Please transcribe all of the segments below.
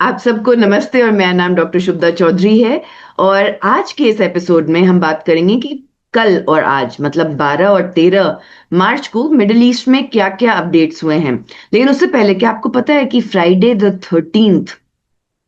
आप सबको नमस्ते और मेरा नाम डॉक्टर शुभदा चौधरी है। और आज के इस एपिसोड में हम बात करेंगे कि कल और आज मतलब 12 और 13 मार्च को मिडिल ईस्ट में क्या क्या अपडेट्स हुए हैं। लेकिन उससे पहले क्या आपको पता है कि फ्राइडे द 13th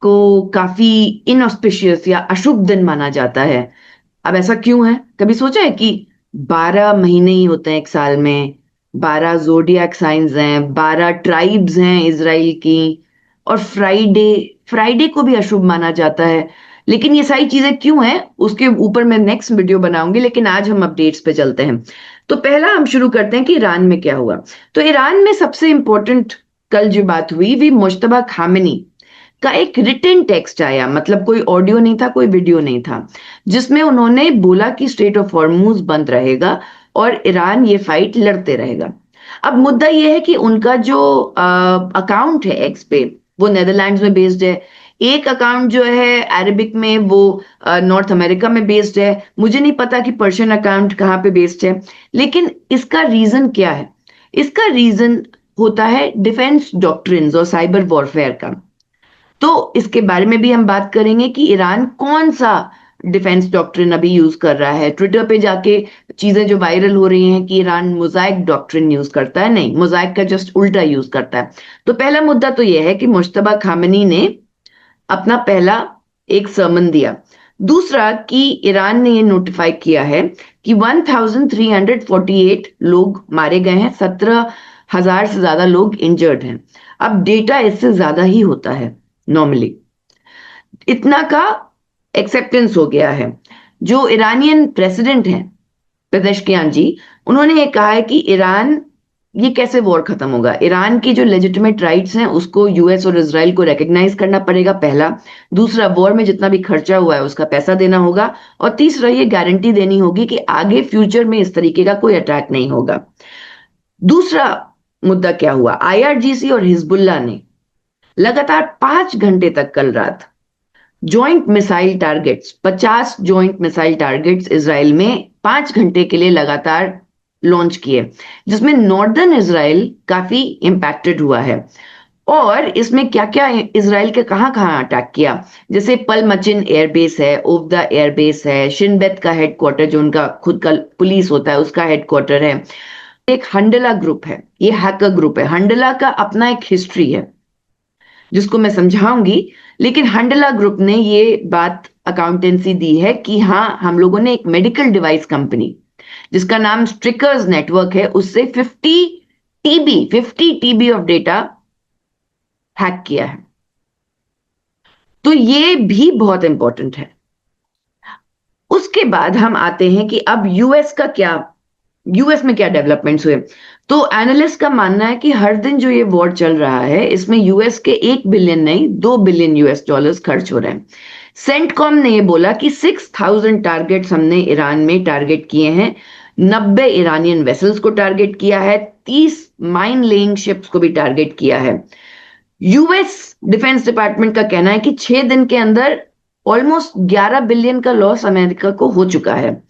को काफी इनऑस्पिशियस या अशुभ दिन माना जाता है। अब ऐसा क्यों है? कभी सोचा है कि 12 महीने ही होते हैं एक साल में, 12 जोडियक साइंस हैं, 12 ट्राइब्स हैं इसराइल की, और फ्राइडे फ्राइडे को भी अशुभ माना जाता है। लेकिन ये सारी चीजें क्यों हैं उसके ऊपर मैं नेक्स्ट वीडियो बनाऊंगी, लेकिन आज हम अपडेट्स पे चलते हैं। तो पहला हम शुरू करते हैं कि ईरान में क्या हुआ। तो ईरान में सबसे इंपॉर्टेंट कल जो बात हुई वो मुश्तबा खामेनी का एक रिटन टेक्स्ट आया, मतलब कोई ऑडियो नहीं था, कोई वीडियो नहीं था, जिसमें उन्होंने बोला कि स्ट्रेट ऑफ हॉर्मुज बंद रहेगा और ईरान ये फाइट लड़ते रहेगा। अब मुद्दा यह है कि उनका जो अकाउंट है एक्स पे, वो नेदरलैंड्स में बेस्ड है। एक अकाउंट जो है अरेबिक में, वो नॉर्थ अमेरिका में बेस्ड है। मुझे नहीं पता कि पर्शियन अकाउंट कहाँ पे बेस्ड है, लेकिन इसका रीजन क्या है? इसका रीजन होता है डिफेंस डॉक्ट्रिन्स और साइबर वॉरफेयर का। तो इसके बारे में भी हम बात करेंगे कि ईरान कौन सा डिफेंस डॉक्ट्रिन अभी यूज कर रहा है। ट्विटर पे जाके चीजें जो वायरल हो रही हैं कि ईरान मोज़ाइक डॉक्ट्रिन यूज करता है, नहीं, मोज़ाइक का जस्ट उल्टा यूज करता है। तो पहला मुद्दा तो यह है कि मुश्तबा खामेनी ने अपना पहला एक सरमन दिया। दूसरा कि ईरान ने ये नोटिफाई किया है कि 1348 लोग मारे गए हैं, 17,000 से ज्यादा लोग इंजर्ड हैं। अब डेटा इससे ज्यादा ही होता है नॉर्मली। इतना का एक्सेप्टेंस हो गया है। जो ईरानियन प्रेसिडेंट हैं पेजेश्कियान जी, उन्होंने ये कहा है कि ईरान, ये कैसे वॉर खत्म होगा? ईरान की जो लेजिटिमेट राइट्स हैं उसको यूएस और इजराइल को रिकग्नाइज करना पड़ेगा, पहला। दूसरा, वॉर में जितना भी खर्चा हुआ है उसका पैसा देना होगा। और तीसरा, ये गारंटी देनी होगी कि आगे फ्यूचर में इस तरीके का कोई अटैक नहीं होगा। दूसरा मुद्दा क्या हुआ? आईआरजीसी और हिजबुल्लाह ने लगातार 5 घंटे तक कल रात joint missile targets, 50 joint missile targets Israel में 5 घंटे के लिए लगातार लॉन्च किए, जिसमें नॉर्दर्न इसराइल काफी इंपैक्टेड हुआ है। और इसमें क्या क्या इसराइल के कहाँ कहाँ अटैक किया, जैसे पलमचिन एयरबेस है, ओवदा एयरबेस है, शिनबेत का हेडक्वार्टर जो उनका खुद का पुलिस होता है उसका हेडक्वार्टर है। एक हंडला ग्रुप है, ये हैकर ग्रुप है। हंडला का अपना एक हिस्ट्री है जिसको मैं समझाऊंगी, लेकिन हंडला ग्रुप ने ये बात अकाउंटेंसी दी है कि हाँ, हम लोगों ने एक मेडिकल डिवाइस कंपनी जिसका नाम स्ट्रिकर्स नेटवर्क है, उससे 50 टीबी ऑफ डेटा हैक किया है। तो ये भी बहुत इंपॉर्टेंट है। उसके बाद हम आते हैं कि अब यूएस का क्या, यूएस में क्या डेवलपमेंट्स हुए। तो एनालिस्ट का मानना है कि हर दिन जो ये वॉर चल रहा है इसमें यूएस के 1 बिलियन नहीं, 2 बिलियन यूएस डॉलर्स खर्च हो रहे हैं। सेंटकॉम ने ये बोला कि 6,000 टारगेट्स हमने ईरान में टारगेट किए हैं, 90 ईरानियन वेसल्स को टारगेट किया है, 30 माइन लेइंग शिप्स को भी टारगेट किया है। यूएस डिफेंस डिपार्टमेंट का कहना है कि 6 दिन के अंदर ऑलमोस्ट 11 बिलियन का लॉस अमेरिका को हो चुका है।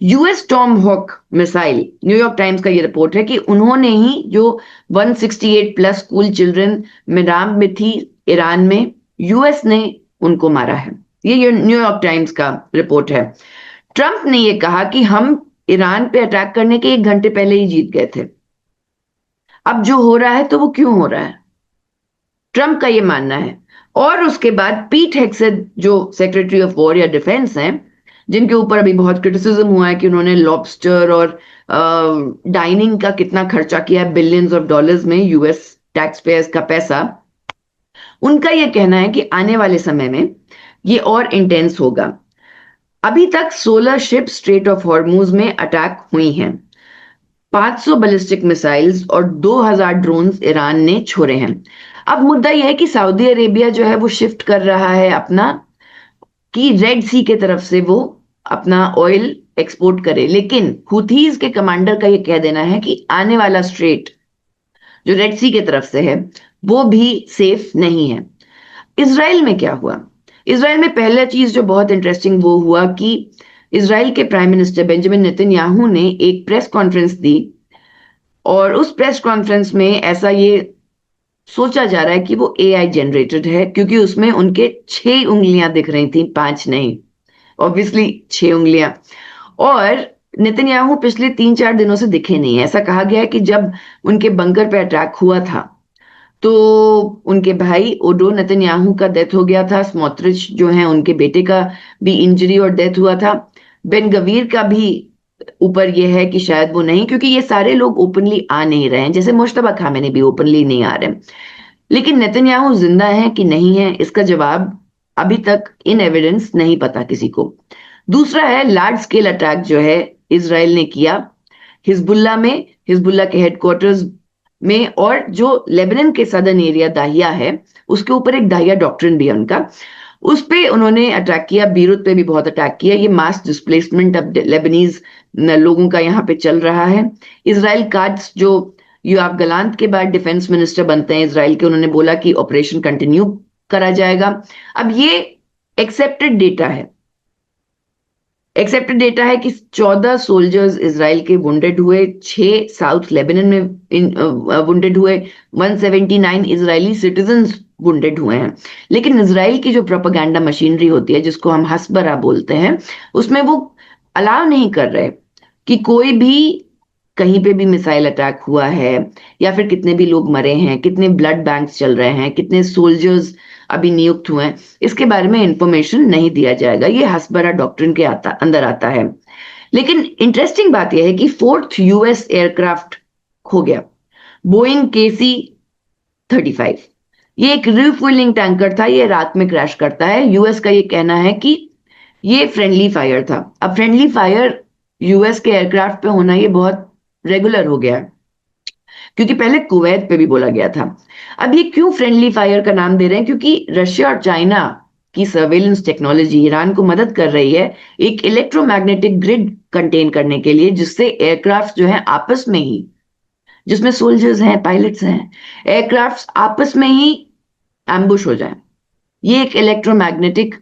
US Tomahawk missile, New York Times का ये रिपोर्ट है कि उन्होंने ही जो 168 प्लस स्कूल चिल्ड्रन मिराम में थी ईरान में, यूएस ने उनको मारा है। ये न्यूयॉर्क टाइम्स का रिपोर्ट है। ट्रंप ने ये कहा कि हम ईरान पे अटैक करने के 1 घंटे पहले ही जीत गए थे। अब जो हो रहा है तो वो क्यों हो रहा है, ट्रंप का ये मानना है। और उसके बाद पीट हेग्सेथ जो सेक्रेटरी ऑफ वॉर या डिफेंस हैं, जिनके ऊपर अभी बहुत क्रिटिसिज्म हुआ है कि उन्होंने लॉबस्टर और डाइनिंग का कितना खर्चा किया है, बिलियंस ऑफ डॉलर्स में यूएस टैक्स पेयर्स का पैसा, उनका यह कहना है कि आने वाले समय में ये और इंटेंस होगा। अभी तक 16 शिप स्ट्रेट ऑफ हॉर्मुज में अटैक हुई हैं, 500 बैलिस्टिक मिसाइल्स और 2,000 ड्रोन्स ईरान ने छोड़े हैं। अब मुद्दा यह है कि सऊदी अरेबिया जो है वो शिफ्ट कर रहा है अपना, कि रेड सी के तरफ से वो अपना ऑयल एक्सपोर्ट करे, लेकिन हुथीज के कमांडर का ये कह देना है कि आने वाला स्ट्रेट जो रेड सी के तरफ से है वो भी सेफ नहीं है। इसराइल में क्या हुआ? इसराइल में पहला चीज जो बहुत इंटरेस्टिंग वो हुआ कि इसराइल के प्राइम मिनिस्टर बेंजामिन नेतन्याहू ने एक प्रेस कॉन्फ्रेंस दी, और उस प्रेस कॉन्फ्रेंस में ऐसा ये सोचा जा रहा है कि वो AI जनरेटेड है, क्योंकि उसमें उनके 6 उंगलियां दिख रही थी, 5 नहीं, ऑब्वियसली 6 उंगलियां। और नेतन्याहू पिछले 3-4 दिनों से दिखे नहीं है। ऐसा कहा गया है कि जब उनके बंकर पे अटैक हुआ था तो उनके भाई ओडो नेतन्याहू का डेथ हो गया था, स्मोट्रिच जो है उनके बेटे का भी इंजरी और डेथ हुआ था, बेन गवीर का भी ऊपर यह है कि शायद वो नहीं, क्योंकि ये सारे लोग ओपनली आ नहीं रहे हैं, जैसे मुश्तबा खामेनी भी ओपनली नहीं आ रहे हैं। लेकिन नेतन्याहू जिंदा है कि नहीं है, इसका जवाब अभी तक इन एविडेंस नहीं पता किसी को। दूसरा है लार्ज स्केल अटैक जो है इसराइल ने किया हिजबुल्ला में, हिजबुल्ला के हेडक्वार्टर्स में, और जो लेबनान के सदर्न एरिया दाहिया है उसके ऊपर एक दाहिया डॉक्ट्रिन भी है उनका, उस पे उन्होंने अटैक किया। बीरूत पे भी बहुत अटैक किया। ये मास डिस्प्लेसमेंट अब लेबनीज लोगों का यहाँ पे चल रहा है। इसराइल काट्स जो योआव गलांत के बाद डिफेंस मिनिस्टर बनते हैं इसराइल के, उन्होंने बोला कि ऑपरेशन कंटिन्यू करा जाएगा। अब ये एक्सेप्टेड डेटा है, एक्सेप्टेड डेटा है कि 14 सोल्जर्स इसराइल के वुंडेड हुए, 6 साउथ लेबनान में वुंडेड हुए, 179 इजरायली सिटीजन्स वुंडेड हुए हैं। लेकिन इसराइल की जो प्रोपेगेंडा मशीनरी होती है, जिसको हम हसबरा बोलते हैं, उसमें वो अलाउ नहीं कर रहे कि कोई भी कहीं पे भी मिसाइल अटैक हुआ है, या फिर कितने भी लोग मरे हैं, कितने ब्लड बैंक्स चल रहे हैं, कितने सोल्जर्स अभी नियुक्त हुए हैं, इसके बारे में इंफॉर्मेशन नहीं दिया जाएगा। ये हसबरा डॉक्ट्रिन के अंदर आता है। लेकिन इंटरेस्टिंग बात यह है कि 4th US एयरक्राफ्ट खो गया, बोइंग KC-35। ये एक रिफ्यूलिंग टैंकर था, ये रात में क्रैश करता है। यूएस का ये कहना है कि ये फ्रेंडली फायर था। अब फ्रेंडली फायर यूएस के एयरक्राफ्ट पे होना ये बहुत रेगुलर हो गया है, क्योंकि पहले कुवैत पे भी बोला गया था। अब ये क्यों फ्रेंडली फायर का नाम दे रहे हैं? क्योंकि रशिया और चाइना की सर्वेलेंस टेक्नोलॉजी ईरान को मदद कर रही है एक इलेक्ट्रोमैग्नेटिक ग्रिड कंटेन करने के लिए, जिससे एयरक्राफ्ट जो है आपस में ही, जिसमें सोल्जर्स हैं, पायलट्स हैं, एयरक्राफ्ट आपस में ही एम्बुश हो जाए। ये एक इलेक्ट्रोमैग्नेटिक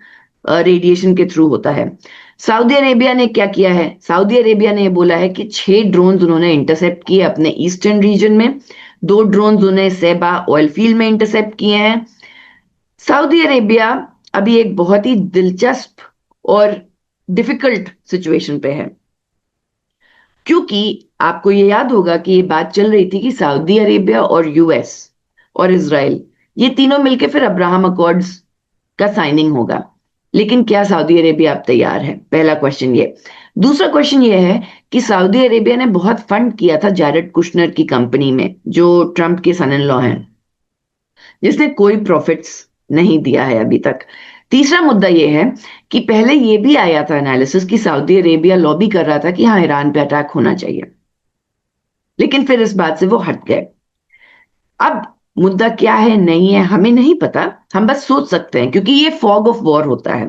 रेडिएशन के थ्रू होता है। सऊदी अरेबिया ने क्या किया है? सऊदी अरेबिया ने बोला है कि 6 ड्रोन उन्होंने इंटरसेप्ट किए अपने ईस्टर्न रीजन में, 2 ड्रोन उन्होंने सेबा ऑयल फील्ड में इंटरसेप्ट किए हैं। सऊदी अरेबिया अभी एक बहुत ही दिलचस्प और डिफिकल्ट सिचुएशन पे है, क्योंकि आपको ये याद होगा कि ये बात चल रही थी कि सऊदी अरेबिया और यूएस और इसराइल, ये तीनों मिलकर फिर अब्राहम अकॉर्ड्स का साइनिंग होगा। लेकिन क्या सऊदी अरेबिया अब तैयार है? पहला क्वेश्चन ये। दूसरा क्वेश्चन ये है कि सऊदी अरेबिया ने बहुत फंड किया था जैरेड कुशनर की कंपनी में, जो ट्रंप के सन इन लॉ हैं, जिसने कोई प्रॉफिट्स नहीं दिया है अभी तक। तीसरा मुद्दा यह है कि पहले यह भी आया था एनालिसिस कि सऊदी अरेबिया लॉबी कर रहा था कि हाँ, ईरान पे अटैक होना चाहिए, लेकिन फिर इस बात से वो हट गए। अब मुद्दा क्या है नहीं है हमें नहीं पता, हम बस सोच सकते हैं, क्योंकि ये फॉग ऑफ वॉर होता है।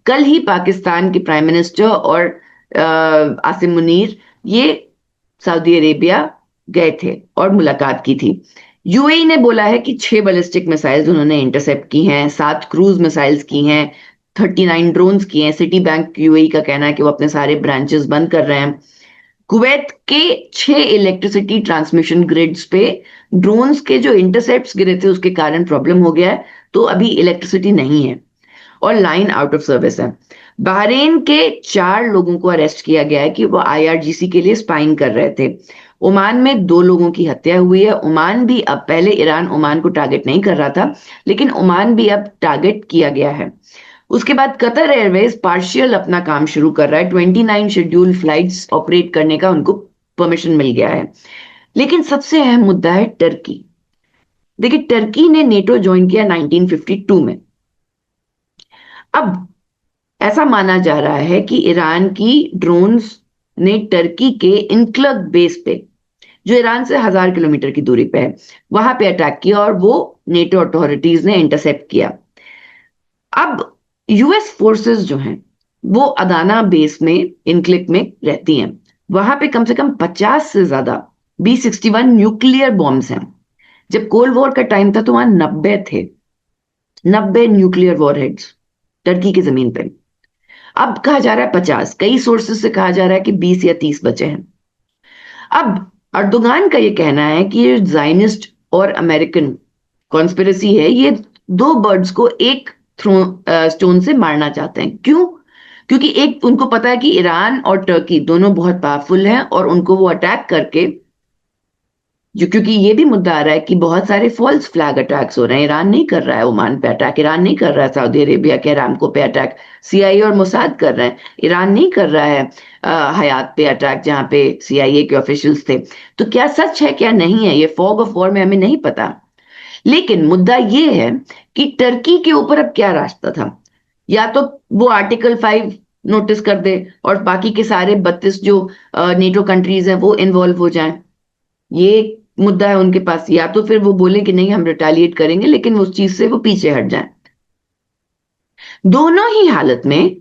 कल ही पाकिस्तान के प्राइम मिनिस्टर और आसिम मुनीर ये सऊदी अरेबिया गए थे और मुलाकात की थी। यूएई ने बोला है कि 6 बैलिस्टिक मिसाइल्स उन्होंने इंटरसेप्ट की हैं, 7 क्रूज मिसाइल्स की हैं, 39 ड्रोन्स किए हैं। सिटी बैंक यूएई का कहना है कि वो अपने सारे ब्रांचेस बंद कर रहे हैं। कुवैत के 6 इलेक्ट्रिसिटी ट्रांसमिशन ग्रिड्स पे ड्रोन्स के जो इंटरसेप्ट्स गिरे थे उसके कारण प्रॉब्लम हो गया है, तो अभी इलेक्ट्रिसिटी नहीं है और लाइन आउट ऑफ सर्विस है। बहरीन के 4 लोगों को अरेस्ट किया गया है कि वो आईआरजीसी के लिए स्पाइंग कर रहे थे। ओमान में 2 लोगों की हत्या हुई है। ओमान भी अब, पहले ईरान ओमान को टारगेट नहीं कर रहा था, लेकिन ओमान भी अब टारगेट किया गया है। उसके बाद कतर एयरवेज पार्शियल अपना काम शुरू कर रहा है, 29 शेड्यूल फ्लाइट्स ऑपरेट करने का उनको परमिशन मिल गया है। लेकिन सबसे अहम मुद्दा है टर्की। देखिए, टर्की ने नेटो ज्वाइन किया 1952 में। अब ऐसा माना जा रहा है कि ईरान की ड्रोन्स ने टर्की के इनक्लग बेस पे, जो ईरान से 1000 किलोमीटर की दूरी पे है, वहां पे अटैक किया और वो नेटो अथॉरिटीज ने इंटरसेप्ट किया। अब यूएस फोर्सेस जो हैं वो अदाना बेस में, इनक्लिक में रहती हैं। वहां पे कम से कम 50 से ज्यादा B-61 न्यूक्लियर बॉम्ब्स हैं। जब कोल्ड वॉर का टाइम था तो वहां 90 थे, 90 न्यूक्लियर वॉरहेड्स टर्की की जमीन पे। अब कहा जा रहा है 50, कई सोर्सेस से कहा जा रहा है कि 20 या 30 बचे हैं। अब अर्दोगान का ये कहना है कि ये जायनिस्ट और अमेरिकन कॉन्स्पिरेसी है, ये दो बर्ड्स को एक स्टोन से मारना चाहते हैं। क्यों? क्योंकि एक, उनको पता है कि ईरान और टर्की दोनों बहुत पावरफुल हैं और उनको वो अटैक करके, जो, क्योंकि ये भी मुद्दा आ रहा है कि बहुत सारे फॉल्स फ्लैग अटैक्स हो रहे हैं। ईरान नहीं कर रहा है ओमान पे अटैक, ईरान नहीं कर रहा है सऊदी अरेबिया के अरामको पे अटैक, सीआईए और मोसाद कर रहे हैं। ईरान नहीं कर रहा है हयात पे अटैक, जहां पे सीआईए के ऑफिशियल्स थे। तो क्या सच है क्या नहीं है, ये फॉग ऑफ वॉर में हमें नहीं पता। लेकिन मुद्दा ये है कि टर्की के ऊपर अब क्या रास्ता था। या तो वो आर्टिकल 5 नोटिस कर दे और बाकी के सारे 32 जो नेटो कंट्रीज हैं वो इन्वॉल्व हो जाएं, ये मुद्दा है उनके पास। या तो फिर वो बोले कि नहीं हम रिटेलिएट करेंगे, लेकिन उस चीज से वो पीछे हट जाएं। दोनों ही हालत में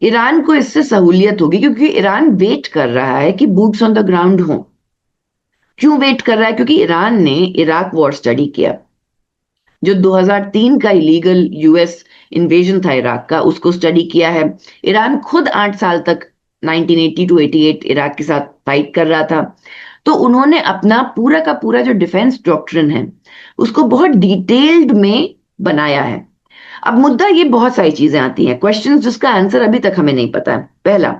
ईरान को इससे सहूलियत होगी, क्योंकि ईरान वेट कर रहा है कि बूट्स ऑन द ग्राउंड हो। क्यों वेट कर रहा है? क्योंकि ईरान ने इराक वॉर स्टडी किया, जो 2003 का इलीगल यूएस इन्वेजन था इराक का, उसको स्टडी किया है। ईरान खुद 8 साल तक 1980 टू 88 इराक के साथ फाइट कर रहा था। तो उन्होंने अपना पूरा का पूरा जो डिफेंस डॉक्ट्रिन है उसको बहुत डिटेल्ड में बनाया है। अब मुद्दा ये, बहुत सारी चीजें आती हैं, क्वेश्चंस जिसका आंसर अभी तक हमें नहीं पता है। पहला,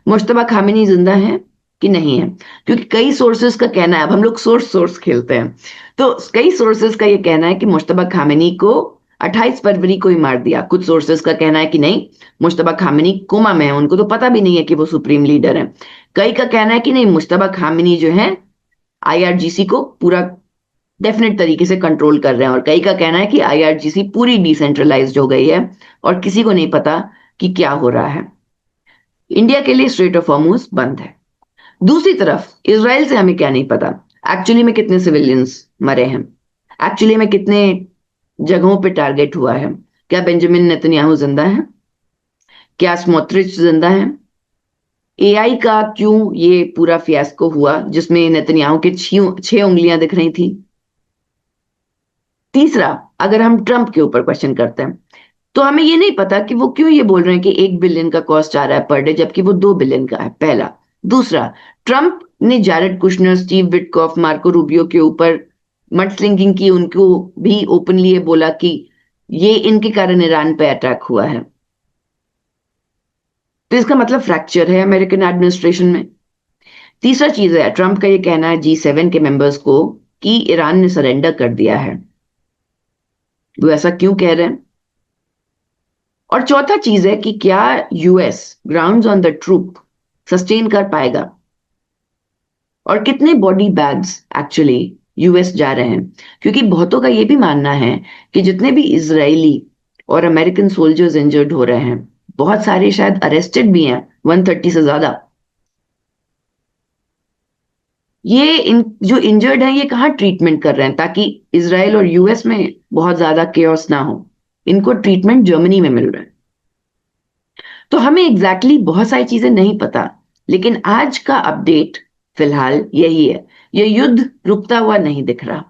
मुश्तबा खामेनी जिंदा है कि नहीं है? क्योंकि कई सोर्सेस का कहना है, अब हम लोग सोर्स सोर्स खेलते हैं, तो कई सोर्सेस का ये कहना है कि मुश्तबा खामेनी को 28 फरवरी को ही मार दिया। कुछ सोर्सेस का कहना है कि नहीं, मुश्तबा खामेनी कोमा में है, उनको तो पता भी नहीं है कि वो सुप्रीम लीडर है। कई का कहना है कि नहीं, मुश्तबा खामेनी जो है आईआरजीसी को पूरा डेफिनेट तरीके से कंट्रोल कर रहे हैं। और कई का कहना है कि आईआरजीसी पूरी डिसेंट्रलाइज्ड हो गई है और किसी को नहीं पता कि क्या हो रहा है। इंडिया के लिए स्ट्रेट ऑफ हॉर्मुज बंद है। दूसरी तरफ इसराइल से हमें क्या नहीं पता, एक्चुअली में कितने सिविलियंस मरे हैं, एक्चुअली में कितने जगहों पे टारगेट हुआ है। क्या बेंजामिन नेतन्याहू जिंदा है? क्या स्मोट्रिच जिंदा है? एआई का क्यों ये पूरा फियास्को हुआ जिसमें नेतन्याहू के 6 उंगलियां दिख रही थी? तीसरा, अगर हम ट्रंप के ऊपर क्वेश्चन करते हैं तो हमें ये नहीं पता कि वो क्यों ये बोल रहे हैं कि 1 बिलियन का कॉस्ट आ रहा है पर डे, जबकि वो 2 बिलियन का है, पहला। दूसरा, ट्रंप ने Jared Kushner, Steve Witkoff, Marco Rubio के ऊपर मडस्लिंगिंग की, उनको भी ओपनली ये बोला कि ये इनके कारण ईरान पे अटैक हुआ है। तो इसका मतलब फ्रैक्चर है अमेरिकन एडमिनिस्ट्रेशन में। तीसरा चीज है, ट्रंप का ये कहना है G7 के मेंबर्स को कि ईरान ने सरेंडर कर दिया है। वो ऐसा क्यों कह रहे हैं? और चौथा चीज है कि क्या US grounds on the troop sustain कर पाएगा, और कितने बॉडी बैग्स एक्चुअली यूएस जा रहे हैं। क्योंकि बहुतों का ये भी मानना है कि जितने भी इजरायली और अमेरिकन सोल्जर्स इंजर्ड हो रहे हैं, बहुत सारे शायद अरेस्टेड भी हैं, 130 से ज्यादा। ये जो इंजर्ड हैं, ये कहाँ ट्रीटमेंट कर रहे हैं, ताकि इसराइल और यूएस में बहुत ज्यादा केओस ना हो। इनको ट्रीटमेंट जर्मनी में मिल रहा है। तो हमें एग्जैक्टली बहुत सारी चीजें नहीं पता, लेकिन आज का अपडेट फिलहाल यही है। ये युद्ध रुकता हुआ नहीं दिख रहा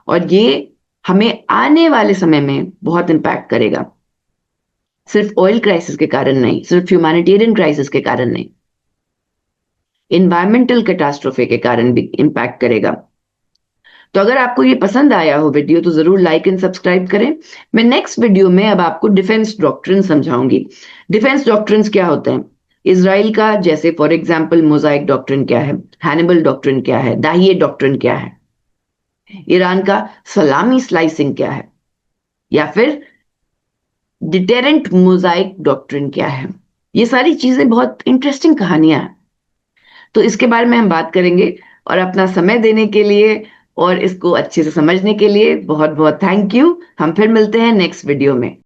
और ये हमें आने वाले समय में बहुत इंपैक्ट करेगा। सिर्फ ऑयल क्राइसिस के कारण नहीं, सिर्फ ह्यूमैनिटेरियन क्राइसिस के कारण नहीं, इन्वायरमेंटल कैटास्ट्रोफे के कारण भी इंपैक्ट करेगा। तो अगर आपको ये पसंद आया हो वीडियो तो जरूर लाइक एंड सब्सक्राइब करें। मैं नेक्स्ट वीडियो में अब आपको डिफेंस डॉक्ट्रिन समझाऊंगी। डिफेंस डॉक्ट्रिन्स क्या होते हैं इसराइल का, जैसे फॉर एग्जांपल मोजाइक डॉक्ट्रिन क्या है, हैनिबल डॉक्ट्रिन क्या है, दाहिए डॉक्ट्रिन क्या है, ईरान का सलामी स्लाइसिंग क्या है, या फिर डिटेरेंट मोजाइक डॉक्ट्रिन क्या है। ये सारी चीजें बहुत इंटरेस्टिंग कहानियां हैं, तो इसके बारे में हम बात करेंगे। और अपना समय देने के लिए और इसको अच्छे से समझने के लिए बहुत बहुत थैंक यू। हम फिर मिलते हैं नेक्स्ट वीडियो में।